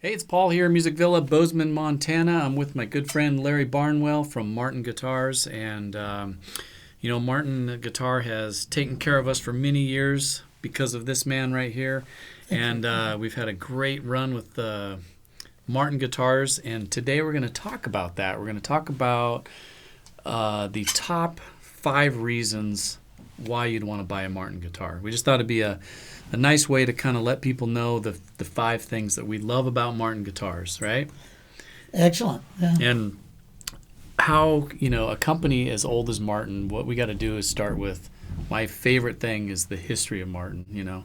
Hey, it's Paul here, Music Villa, Bozeman, Montana. I'm with my good friend Larry Barnwell from Martin Guitars. And, Martin Guitar has taken care of us for many years because of this man right here. And we've had a great run with Martin Guitars. And today we're going to talk about that. We're going to talk about the top 5 reasons why you'd want to buy a Martin guitar. We just thought it'd be a nice way to kind of let people know the 5 things that we love about Martin guitars, right? Excellent. Yeah. And how, a company as old as Martin, what we got to do is start with my favorite thing is the history of Martin,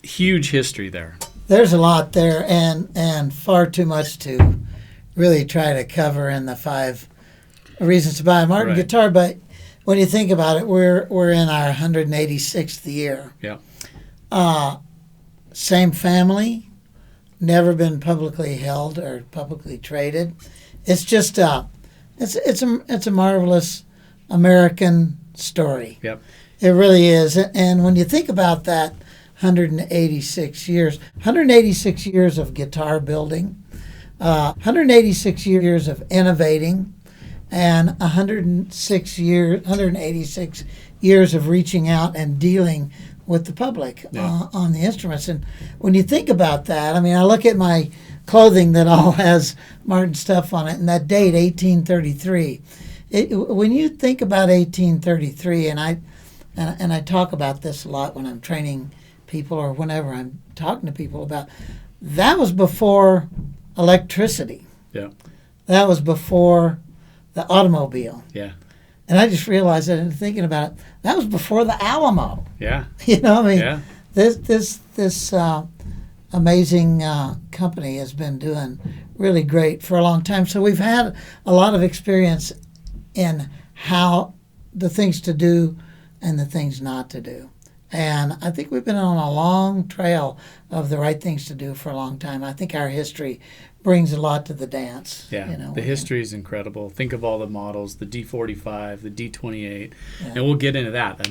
Huge history there. There's a lot there and far too much to really try to cover in the 5 reasons to buy a Martin guitar, but when you think about it, we're in our 186th year. Yeah. Same family, never been publicly held or publicly traded. It's just it's a marvelous American story. Yep. It really is. And when you think about that 186 years of guitar building, 186 years of innovating, and 186 years of reaching out and dealing with the public on the instruments. And when you think about that, I look at my clothing that all has Martin stuff on it, and that date, 1833. When you think about 1833, and I talk about this a lot when I'm training people or whenever I'm talking to people about, that was before electricity. Yeah. That was before the automobile. Yeah. And I just realized that in thinking about it, that was before the Alamo. Yeah. Yeah. This amazing company has been doing really great for a long time. So we've had a lot of experience in how the things to do and the things not to do. And I think we've been on a long trail of the right things to do for a long time. I think our history brings a lot to the dance. Yeah, the history is incredible. Think of all the models, the D45, the D28, and we'll get into that.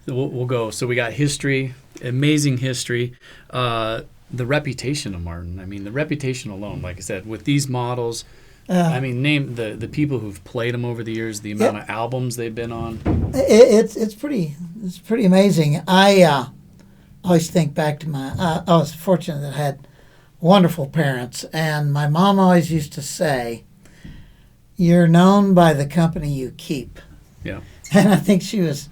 We'll go. So we got history, amazing history, the reputation of Martin. The reputation alone, like I said, with these models, name the people who've played them over the years, the amount of albums they've been on. It's pretty amazing. I always think back to I was fortunate that I had wonderful parents, and my mom always used to say, "You're known by the company you keep." Yeah. And I think she was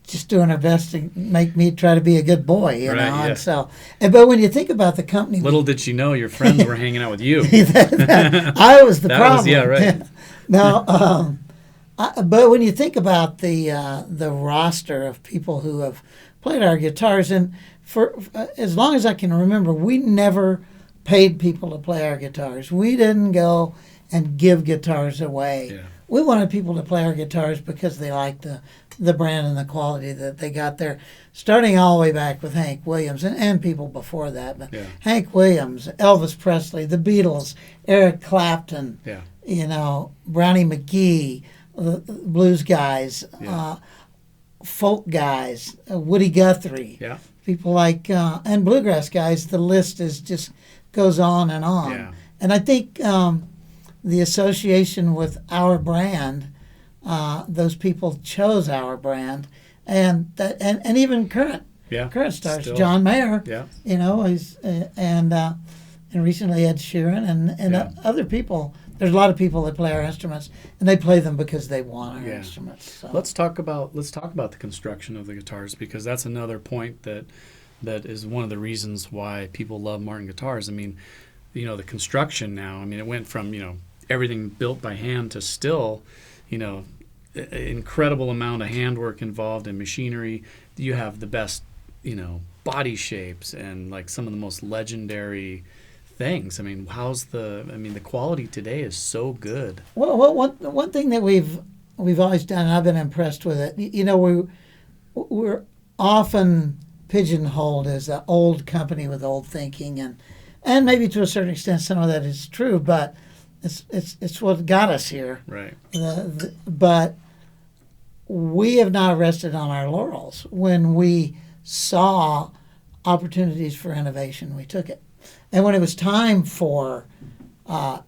just doing her best to make me try to be a good boy, you know. Yeah. And so, but when you think about the company, little did she know your friends were hanging out with you. I was the problem. No, but when you think about the roster of people who have played our guitars, and for as long as I can remember, we never paid people to play our guitars. We didn't go and give guitars away. Yeah. We wanted people to play our guitars because they liked the brand and the quality that they got there, starting all the way back with Hank Williams and people before that. But Hank Williams, Elvis Presley, the Beatles, Eric Clapton, Brownie McGee, the blues guys, folk guys, Woody Guthrie. Yeah. People like, and bluegrass guys, the list just goes on and on. Yeah. And I think the association with our brand, those people chose our brand, and even current stars, Still. John Mayer, he's, and recently Ed Sheeran and other people. There's a lot of people that play our instruments, and they play them because they want our instruments. So. Let's talk about the construction of the guitars, because that's another point that is one of the reasons why people love Martin guitars. The construction now. It went from everything built by hand to still, incredible amount of handwork involved in machinery. You have the best, body shapes and like some of the most legendary things. The quality today is so good. Well, one thing that we've always done, and I've been impressed with it. We're often pigeonholed as an old company with old thinking, and maybe to a certain extent some of that is true, but it's what got us here. Right. But we have not rested on our laurels. When we saw opportunities for innovation, we took it. And when it was time for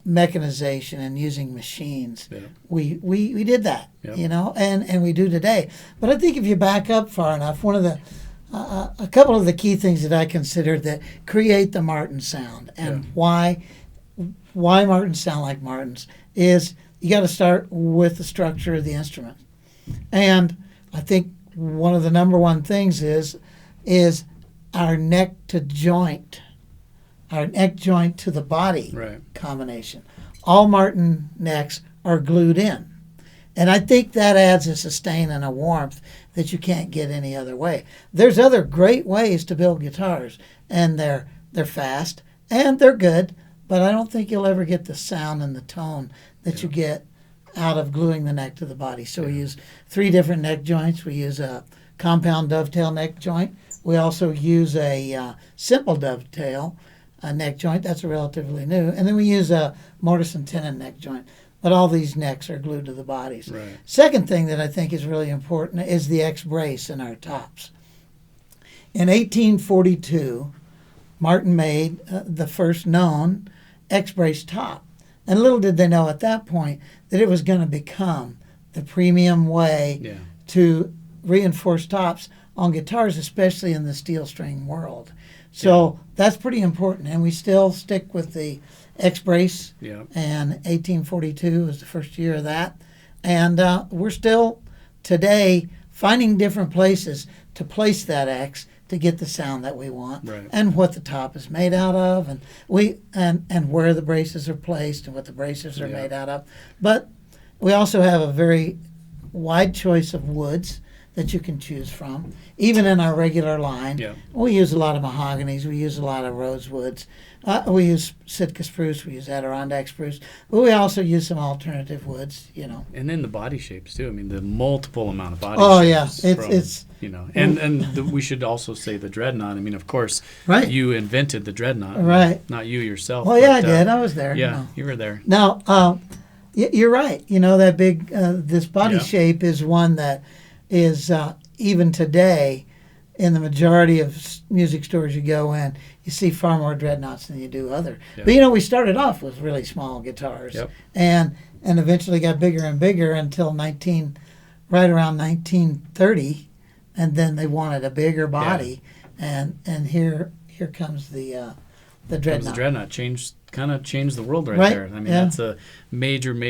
mechanization and using machines, we did that, and we do today. But I think if you back up far enough, one of the a couple of the key things that I consider that create the Martin sound and why Martins sound like Martins is you got to start with the structure of the instrument. And I think one of the number one things is our neck to joint, our neck joint to the body combination. All Martin necks are glued in. And I think that adds a sustain and a warmth that you can't get any other way. There's other great ways to build guitars, and they're fast and they're good, but I don't think you'll ever get the sound and the tone that you get out of gluing the neck to the body. So we use 3 different neck joints. We use a compound dovetail neck joint. We also use a simple dovetail neck joint. That's relatively new. And then we use a mortise and tenon neck joint. But all these necks are glued to the bodies. Right. Second thing that I think is really important is the X-brace in our tops. In 1842, Martin made the first known X-brace top. And little did they know at that point that it was going to become the premium way to reinforce tops on guitars, especially in the steel string world. So that's pretty important. And we still stick with the X-brace, and 1842 was the first year of that. And we're still today finding different places to place that X to get the sound that we want, and what the top is made out of, and and where the braces are placed and what the braces are made out of. But we also have a very wide choice of woods that you can choose from. Even in our regular line, we use a lot of mahoganies, we use a lot of rosewoods, we use Sitka spruce, we use Adirondack spruce, but we also use some alternative woods, And then the body shapes too. I mean, the multiple amount of body shapes. It's and we should also say the dreadnought. I mean, of course, you invented the dreadnought, not you yourself. Well, I did. I was there. Yeah, you were there. Now, you're right. That big this body shape is one that is even today in the majority of music stores you go in, you see far more dreadnoughts than you do other. But we started off with really small guitars, and eventually got bigger and bigger until right around 1930, and then they wanted a bigger body, and here comes the dreadnought. The dreadnought kind of changed the world right there. I mean, that's a major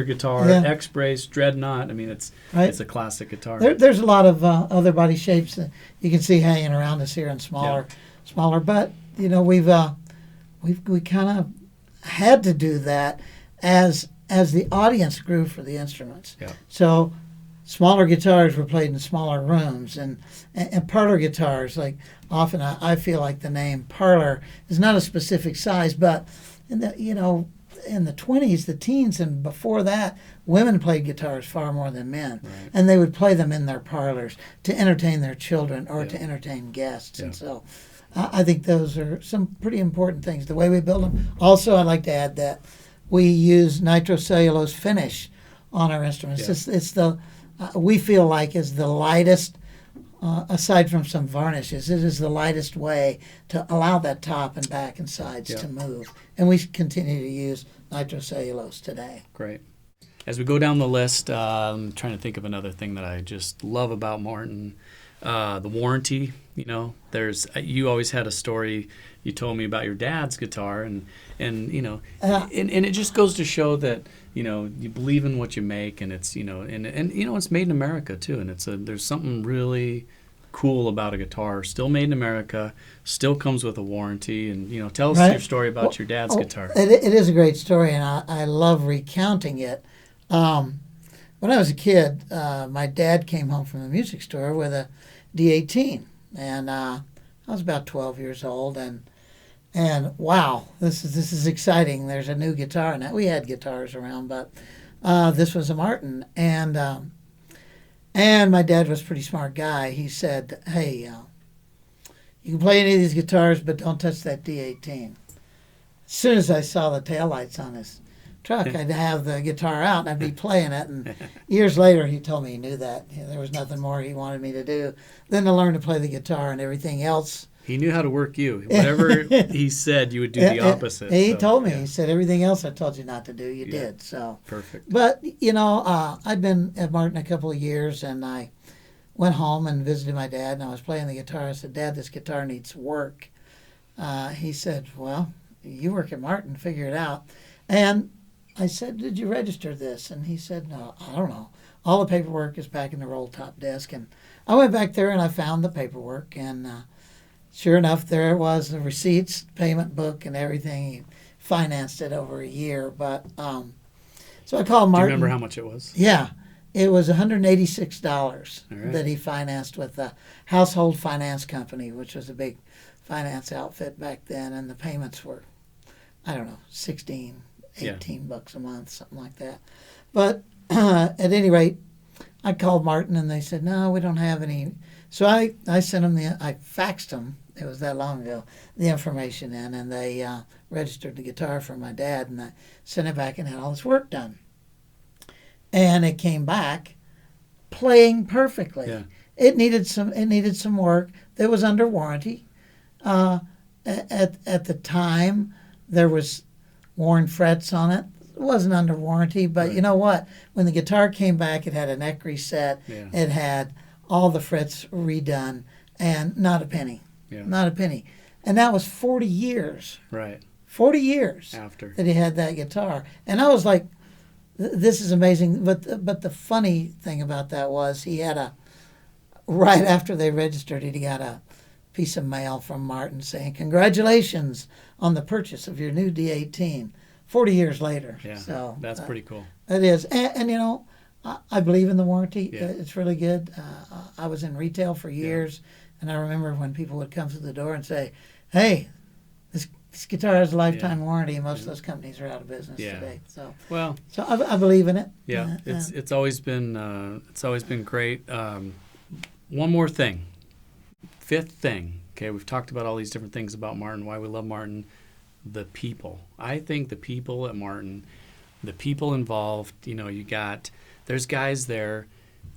guitar, X-brace, dreadnought. I mean, it's a classic guitar. There's a lot of other body shapes that you can see hanging around us here in smaller. But we kind of had to do that as the audience grew for the instruments. So smaller guitars were played in smaller rooms, and parlor guitars, like often I feel like the name parlor is not a specific size, but in the 20s, the teens, and before that, women played guitars far more than men. And they would play them in their parlors to entertain their children or to entertain guests. And so I think those are some pretty important things, the way we build them. Also, I'd like to add that we use nitrocellulose finish on our instruments. It's the we feel like is the lightest, aside from some varnishes, it is the lightest way to allow that top and back and sides to move. And we continue to use nitrocellulose today. Great. As we go down the list, I'm trying to think of another thing that I just love about Martin. The warranty, you always had a story you told me about your dad's guitar, and it just goes to show that you believe in what you make, and it's it's made in America too, and there's something really cool about a guitar still made in America, still comes with a warranty, and tell us your story about your dad's guitar. It is a great story, and I love recounting it. When I was a kid, my dad came home from the music store with a D18, and I was about 12 years old, and wow, this is exciting. There's a new guitar. Now, we had guitars around, but this was a Martin, and my dad was a pretty smart guy. He said, "Hey, you can play any of these guitars, but don't touch that D18." As soon as I saw the taillights on his truck, I'd have the guitar out and I'd be playing it. And years later, he told me he knew that there was nothing more he wanted me to do than to learn to play the guitar, and everything else He knew how to work you. Whatever he said, you would do the opposite. He told me. He said, everything else I told you not to do, you did. So perfect. But, I'd been at Martin a couple of years, and I went home and visited my dad, and I was playing the guitar. I said, Dad, this guitar needs work. He said, well, you work at Martin, figure it out. And I said, did you register this? And he said, no, I don't know. All the paperwork is back in the roll top desk. And I went back there and I found the paperwork. And sure enough, there it was, the receipts, payment book, and everything. He financed it over a year. But so I called Martin. Do you remember how much it was? Yeah. It was $186 right. that he financed with the Household Finance Company, which was a big finance outfit back then. And the payments were, I don't know, 16, 18 bucks a month, something like that. But at any rate, I called Martin and they said, no, we don't have any. So I sent them I faxed them, it was that long ago, the information in, and they registered the guitar for my dad, and I sent it back and had all this work done. And it came back playing perfectly. Yeah. It needed some work. That was under warranty. At the time, there was worn frets on it. It wasn't under warranty, but right. You know what? When the guitar came back, it had a neck reset. Yeah. It had all the frets redone, and not a penny. Yeah. Not a penny. And that was 40 years. Right. 40 years after that he had that guitar. And I was like, this is amazing. But the funny thing about that was he had right after they registered it, he got a piece of mail from Martin saying, congratulations on the purchase of your new D18. 40 years later. Yeah, so that's pretty cool. It is. And I believe in the warranty. Yeah. It's really good. I was in retail for years, and I remember when people would come through the door and say, hey, this guitar has a lifetime warranty, and most of those companies are out of business today. So I believe in it. Yeah, it's always been great. One more thing. Fifth thing. Okay, we've talked about all these different things about Martin, why we love Martin. The people. I think the people at Martin, the people involved, there's guys there,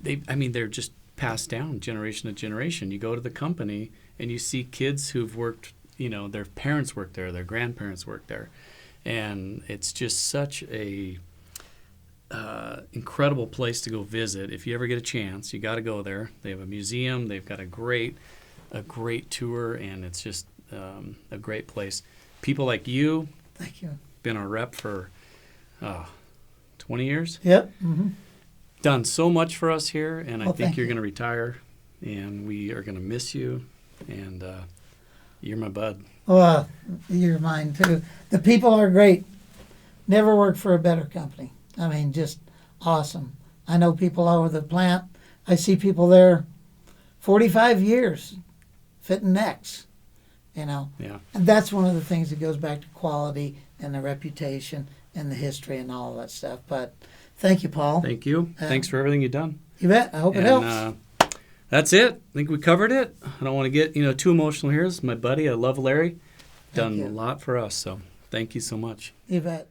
they're just passed down generation to generation. You go to the company and you see kids who've worked, their parents worked there, their grandparents worked there. And it's just such a incredible place to go visit. If you ever get a chance, you got to go there. They have a museum, they've got a great tour, and it's just a great place. People like you. Thank you. Been our rep for 20 years. Yep. Mm-hmm. Done so much for us here, and I think you're going to retire, and we are going to miss you, and you're my bud. Well, you're mine too. The people are great. Never worked for a better company. Just awesome. I know people all over the plant. I see people there 45 years fitting necks. Yeah. And that's one of the things that goes back to quality and the reputation and the history and all of that stuff. But thank you, Paul. Thank you. Thanks for everything you've done. You bet. I hope it helps. That's it. I think we covered it. I don't want to get too emotional here. This is my buddy. I love Larry. Done a lot for us. So thank you so much. You bet.